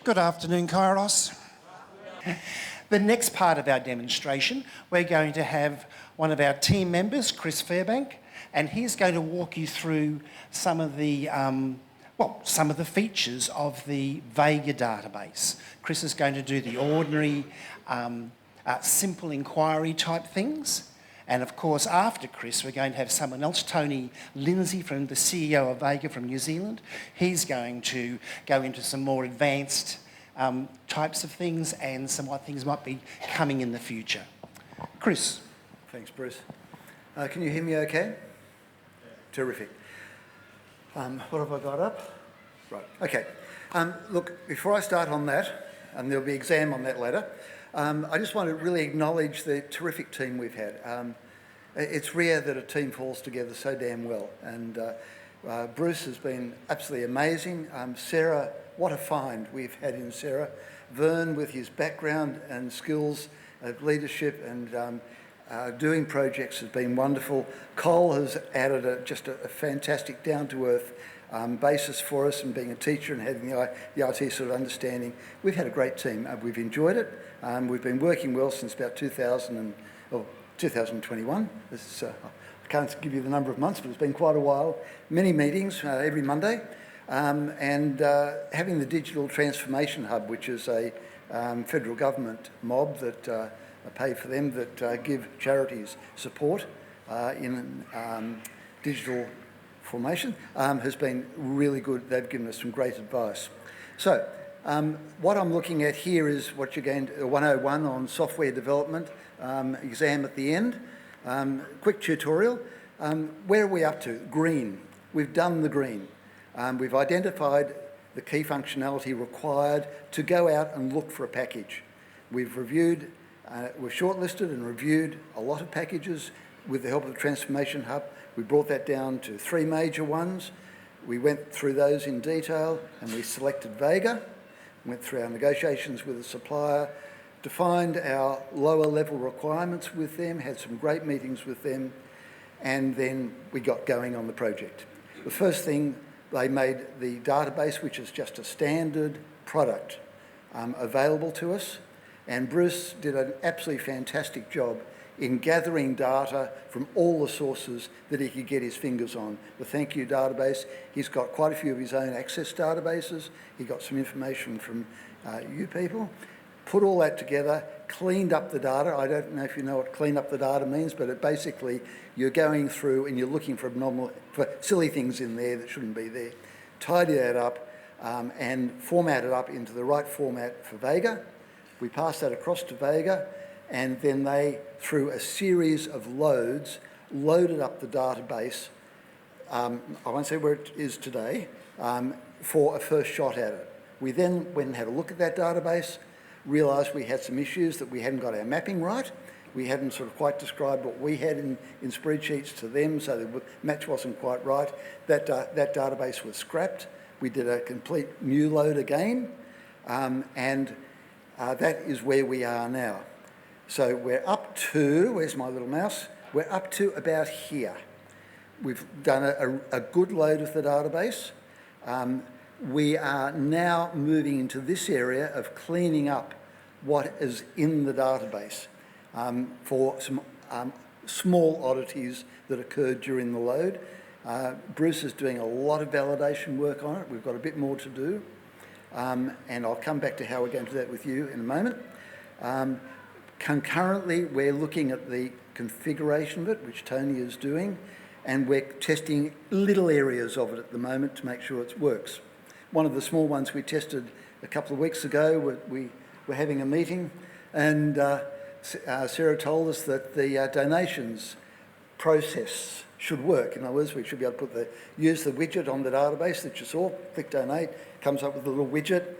Good afternoon, Kairos. The next part of our demonstration, we're going to have one of our team members, Chris Firbank, and he's going to walk you through some of the features of the Vega database. Chris is going to do the ordinary, simple inquiry type things. And of course, after Chris, we're going to have someone else, Tony Lindsay, from the CEO of Vega from New Zealand. He's going to go into some more advanced types of things and some what things might be coming in the future. Chris. Thanks, Bruce. Can you hear me okay? Yeah. Terrific. What have I got up? Right, okay. Look, before I start on that, and there'll be exam on that later, I just want to really acknowledge the terrific team we've had. It's rare that a team falls together so damn well, and Bruce has been absolutely amazing. Sarah, what a find we've had in Sarah. Vern, with his background and skills of leadership and doing projects, has been wonderful. Cole has added just a fantastic down-to-earth basis for us, and being a teacher and having the IT sort of understanding. We've had a great team. We've enjoyed it. We've been working well since about 2021. I can't give you the number of months, but it's been quite a while. Many meetings every Monday. And having the Digital Transformation Hub, which is a federal government mob that pay for them, that give charities support in digital formation, has been really good. They've given us some great advice. So what I'm looking at here is what you're going to, 101 on software development, exam at the end. Quick tutorial. Where are we up to? Green. We've done the green. We've identified the key functionality required to go out and look for a package. We've reviewed, we've shortlisted and reviewed a lot of packages with the help of the Transformation Hub. We brought that down to 3 major ones. We went through those in detail and we selected Vega, went through our negotiations with the supplier, defined our lower level requirements with them, had some great meetings with them, and then we got going on the project. The first thing, they made the database, which is just a standard product, available to us, and Bruce did an absolutely fantastic job in gathering data from all the sources that he could get his fingers on. The thank you database, he's got quite a few of his own access databases. He got some information from you people. Put all that together, cleaned up the data. I don't know if you know what clean up the data means, but it basically, you're going through and you're looking for silly things in there that shouldn't be there. Tidy that up and format it up into the right format for Vega. We passed that across to Vega, and then they, through a series of loads, loaded up the database, I won't say where it is today, for a first shot at it. We then went and had a look at that database, realised we had some issues, that we hadn't got our mapping right. We hadn't sort of quite described what we had in spreadsheets to them, so the match wasn't quite right. That database was scrapped. We did a complete new load again, and that is where we are now. So we're up to, where's my little mouse? We're up to about here. We've done a good load of the database. We are now moving into this area of cleaning up what is in the database for some small oddities that occurred during the load. Bruce is doing a lot of validation work on it. We've got a bit more to do. And I'll come back to how we're going to do that with you in a moment. Concurrently, we're looking at the configuration of it, which Tony is doing, and we're testing little areas of it at the moment to make sure it works. One of the small ones we tested a couple of weeks ago, we were having a meeting, and Sarah told us that the donations process should work. In other words, we should be able to use the widget on the database that you saw, click donate, comes up with a little widget,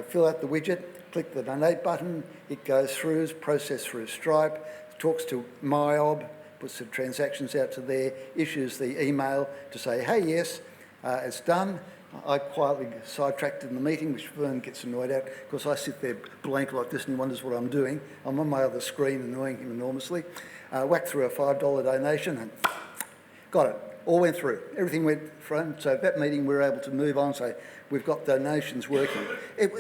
fill out the widget, click the donate button, it goes through, processed through Stripe, talks to MyOb, puts the transactions out to there, issues the email to say, hey, yes, it's done. I quietly sidetracked in the meeting, which Vern gets annoyed at, because I sit there blank like this and he wonders what I'm doing. I'm on my other screen, annoying him enormously. Whacked through a $5 donation and got it. all went through. Everything went through. So at that meeting, we were able to move on, say, we've got donations working.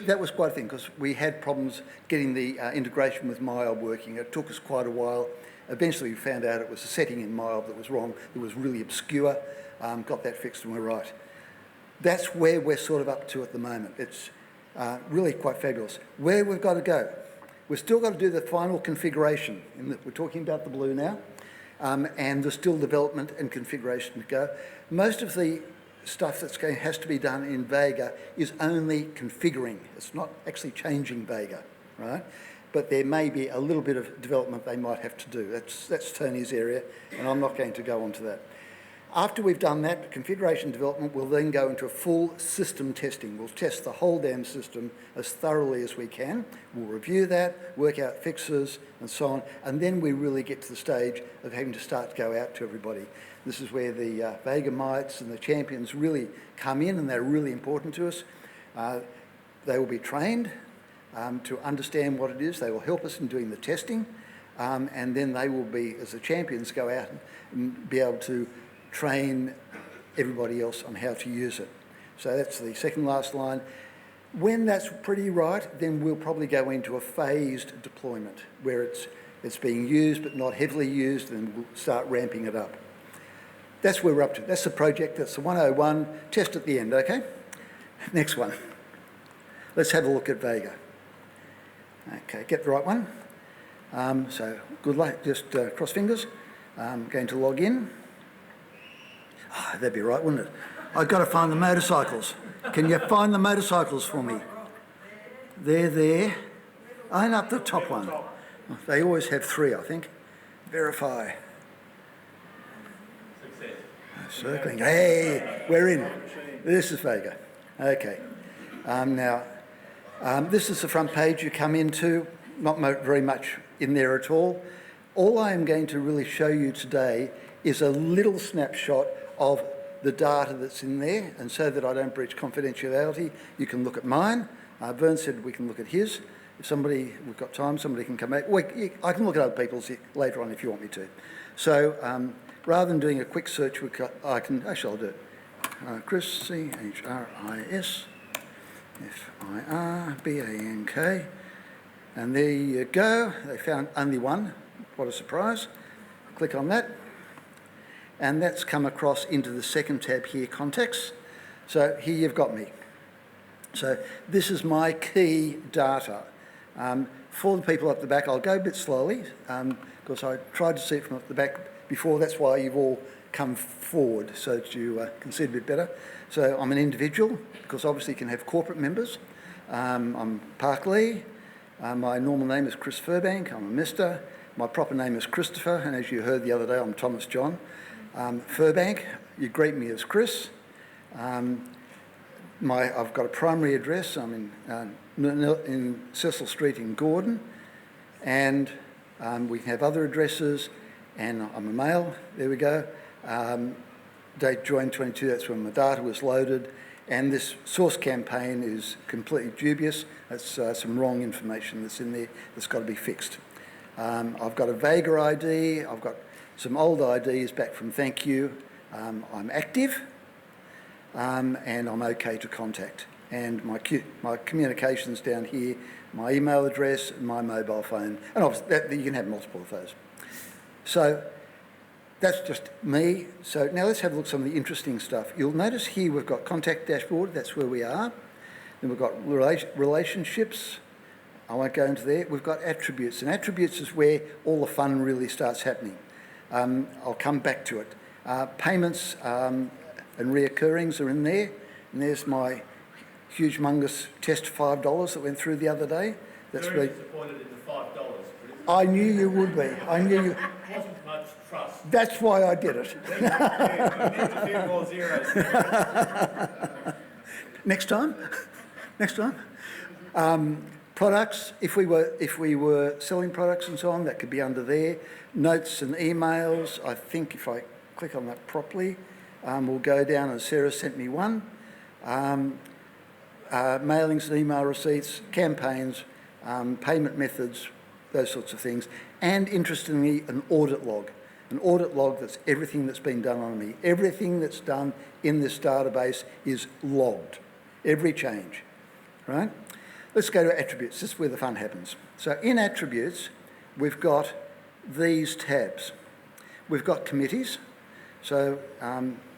That was quite a thing, because we had problems getting the integration with MyOb working. It took us quite a while. Eventually, we found out it was a setting in MyOb that was wrong. It was really obscure. Got that fixed and we're right. That's where we're sort of up to at the moment. It's really quite fabulous. Where we've got to go, we've still got to do the final configuration. We're talking about the blue now, and there's still development and configuration to go. Most of the stuff has to be done in Vega is only configuring. It's not actually changing Vega, right? But there may be a little bit of development they might have to do. That's Tony's area, and I'm not going to go on to that. After we've done that, configuration development, we'll then go into a full system testing. We'll test the whole damn system as thoroughly as we can. We'll review that, work out fixes and so on, and then we really get to the stage of having to start to go out to everybody. This is where the Vega mites and the champions really come in, and they're really important to us. They will be trained to understand what it is. They will help us in doing the testing, and then they will be, as the champions, go out and be able to train everybody else on how to use it. So that's the second last line. When that's pretty right, then we'll probably go into a phased deployment where it's being used but not heavily used, and we'll start ramping it up. That's where we're up to. That's the project. That's the 101. Test at the end, okay? Next one. Let's have a look at Vega. Okay, get the right one. So good luck. Just cross fingers. I'm going to log in. Oh, that'd be right, wouldn't it? I've got to find the motorcycles. Can you find the motorcycles for me? They're there. And up the top one. They always have 3, I think. Verify. Success. Circling. Hey, we're in. This is Vega. Okay. Now, this is the front page you come into. Not very much in there at all. All I am going to really show you today is a little snapshot of the data that's in there, and so that I don't breach confidentiality, you can look at mine. Vern said we can look at his. If we've got time, somebody can come back. I can look at other people's later on if you want me to. So rather than doing a quick search, I'll do it. Chris, C-H-R-I-S, F-I-R-B-A-N-K. And there you go. They found only one. What a surprise. Click on that. And that's come across into the second tab here, Contacts. So here you've got me. So this is my key data. For the people up the back, I'll go a bit slowly because I tried to see it from up the back before. That's why you've all come forward, so that you can see it a bit better. So I'm an individual, because obviously you can have corporate members. I'm Park Lee. My normal name is Chris Firbank. I'm a Mr. My proper name is Christopher, and as you heard the other day, I'm Thomas John. Firbank, you greet me as Chris. I've got a primary address. I'm in Cecil Street in Gordon, and we can have other addresses, and I'm a male. There we go. Date joined 22, that's when my data was loaded, and this source campaign is completely dubious. That's some wrong information that's in there that's got to be fixed. I've got a Vega ID. I've got some old IDs back from Thank You. I'm active, and I'm okay to contact. And my communications down here, my email address, my mobile phone, and obviously you can have multiple of those. So that's just me. So now let's have a look at some of the interesting stuff. You'll notice here we've got contact dashboard. That's where we are. Then we've got relationships. I won't go into there. We've got attributes, and attributes is where all the fun really starts happening. I'll come back to it. Payments and reoccurrings are in there, and there's my huge mungus test $5 that went through the other day. That's very disappointed in the $5. I knew you would be. I knew you. Wasn't much trust. That's why I did it. We need a few more zeros. Next time. Products, if we were selling products and so on, that could be under there. Notes and emails, I think if I click on that properly, we'll go down, and Sarah sent me one. Mailings and email receipts, campaigns, payment methods, those sorts of things. And interestingly, an audit log. An audit log that's everything that's been done on me. Everything that's done in this database is logged. Every change, right? Let's go to attributes. This is where the fun happens. So in attributes, we've got these tabs. We've got committees. So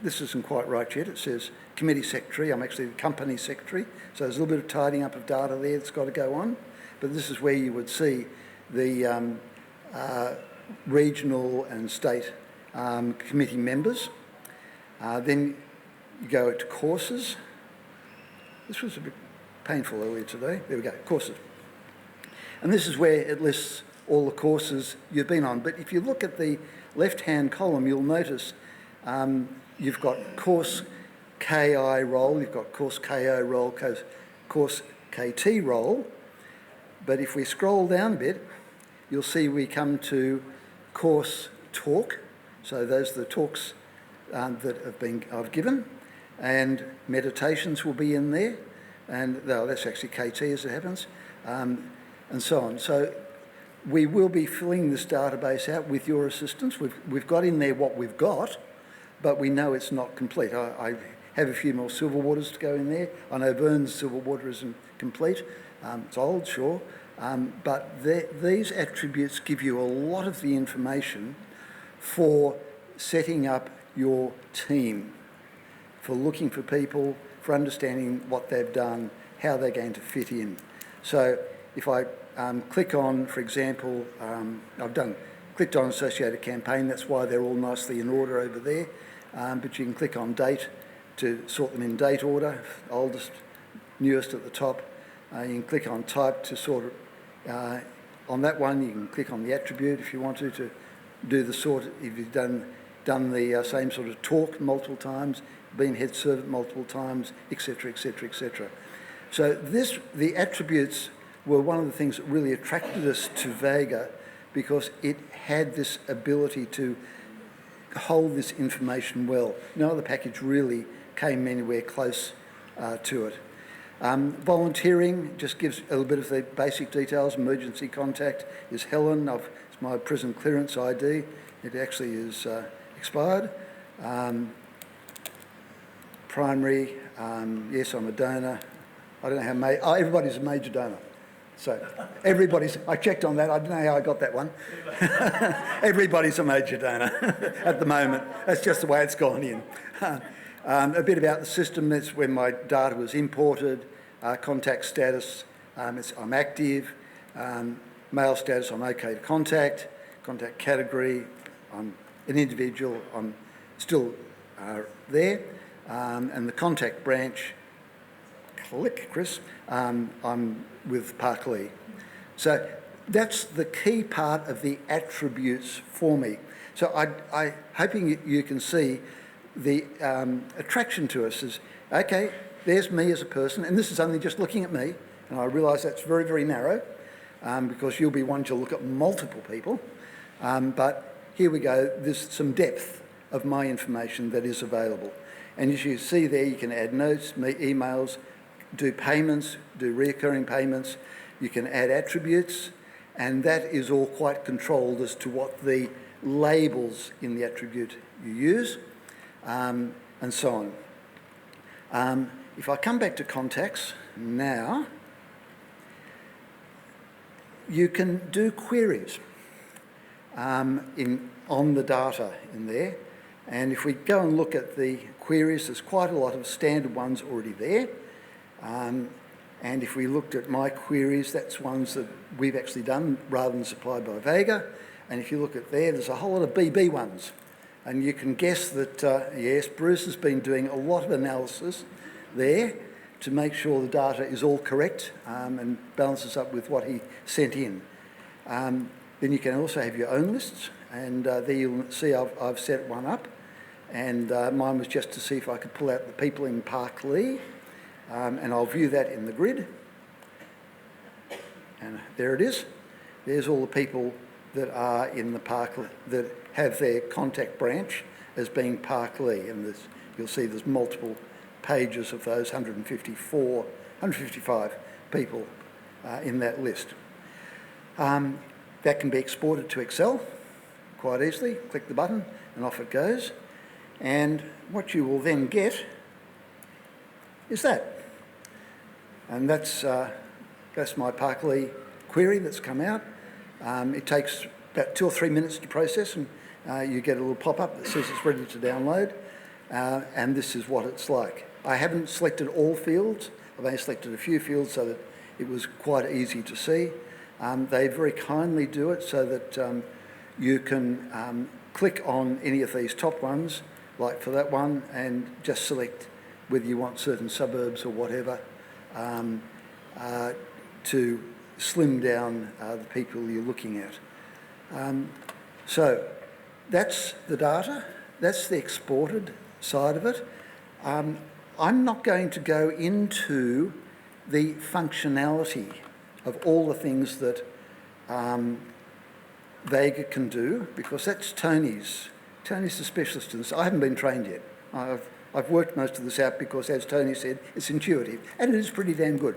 this isn't quite right yet. It says committee secretary. I'm actually the company secretary. So there's a little bit of tidying up of data there that's got to go on. But this is where you would see the regional and state committee members. Then you go to courses. This was a bit painful earlier today. There we go, courses. And this is where it lists all the courses you've been on. But if you look at the left-hand column, you'll notice you've got course KI role, you've got course KO role, course KT role. But if we scroll down a bit, you'll see we come to course talk. So those are the talks that I've given, and meditations will be in there, and that's actually KT as it happens, and so on. So we will be filling this database out with your assistance. We've got in there what we've got, but we know it's not complete. I have a few more silver waters to go in there. I know Vern's silver water isn't complete. It's old, sure. But these attributes give you a lot of the information for setting up your team, for looking for people, for understanding what they've done, how they're going to fit in. So if I click on, for example, clicked on associated campaign, that's why they're all nicely in order over there, but you can click on date to sort them in date order, oldest, newest at the top. You can click on type to sort it. On that one, you can click on the attribute if you want to do the sort, if you've done the same sort of talk multiple times, been head servant multiple times, etc., etc., etc. So the attributes were one of the things that really attracted us to Vega, because it had this ability to hold this information well. No other package really came anywhere close to it. Volunteering just gives a little bit of the basic details. Emergency contact is Helen. It's my prison clearance ID. It actually is expired. Primary, yes, I'm a donor. I don't know how everybody's a major donor. So I checked on that. I don't know how I got that one. Everybody's a major donor at the moment. That's just the way it's gone in. A bit about the system. That's when my data was imported. Contact status, I'm active. Mail status, I'm okay to contact. Contact category, I'm an individual, I'm still there. And the contact branch, click, Chris, I'm with Parklea. So that's the key part of the attributes for me. So I hoping you can see the attraction to us is, okay, there's me as a person, and this is only just looking at me, and I realise that's very, very narrow, because you'll be one to look at multiple people. But here we go, there's some depth of my information that is available. And as you see there, you can add notes, emails, do payments, do recurring payments. You can add attributes, and that is all quite controlled as to what the labels in the attribute you use, and so on. If I come back to contacts now, you can do queries on the data in there. And if we go and look at the queries, there's quite a lot of standard ones already there. And if we looked at my queries, that's ones that we've actually done rather than supplied by Vega. And if you look at there's a whole lot of BB ones. And you can guess that, yes, Bruce has been doing a lot of analysis there to make sure the data is all correct and balances up with what he sent in. Then you can also have your own lists, and there you'll see I've set one up, and mine was just to see if I could pull out the people in Parklea, and I'll view that in the grid. And there it is. There's all the people that are in the Parklea, that have their contact branch as being Parklea, and you'll see there's multiple pages of those 155 people in that list. That can be exported to Excel, quite easily. Click the button and off it goes. And what you will then get is that. And that's my Parkley query that's come out. It takes about 2 or 3 minutes to process, and you get a little pop-up that says it's ready to download, and this is what it's like. I haven't selected all fields. I've only selected a few fields so that it was quite easy to see. They very kindly do it so that you can click on any of these top ones, like for that one, and just select whether you want certain suburbs or whatever to slim down the people you're looking at. So that's the data, that's the exported side of it. I'm not going to go into the functionality of all the things that Vega can do, because that's Tony's. Tony's the specialist in this. I haven't been trained yet. I've worked most of this out because, as Tony said, it's intuitive, and it is pretty damn good.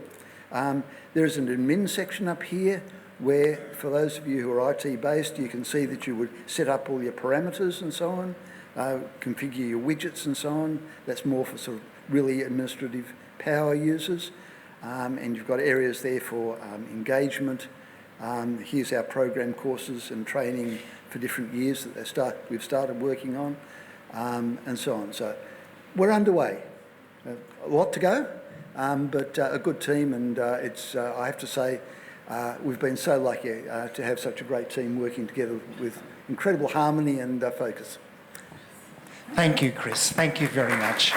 There is an admin section up here where, for those of you who are IT-based, you can see that you would set up all your parameters and so on, configure your widgets and so on. That's more for sort of really administrative power users. And you've got areas there for engagement. Here's our program courses and training for different years that we've started working on, and so on. So we're underway. A lot to go, but a good team, and I have to say, we've been so lucky to have such a great team working together with incredible harmony and focus. Thank you, Chris. Thank you very much.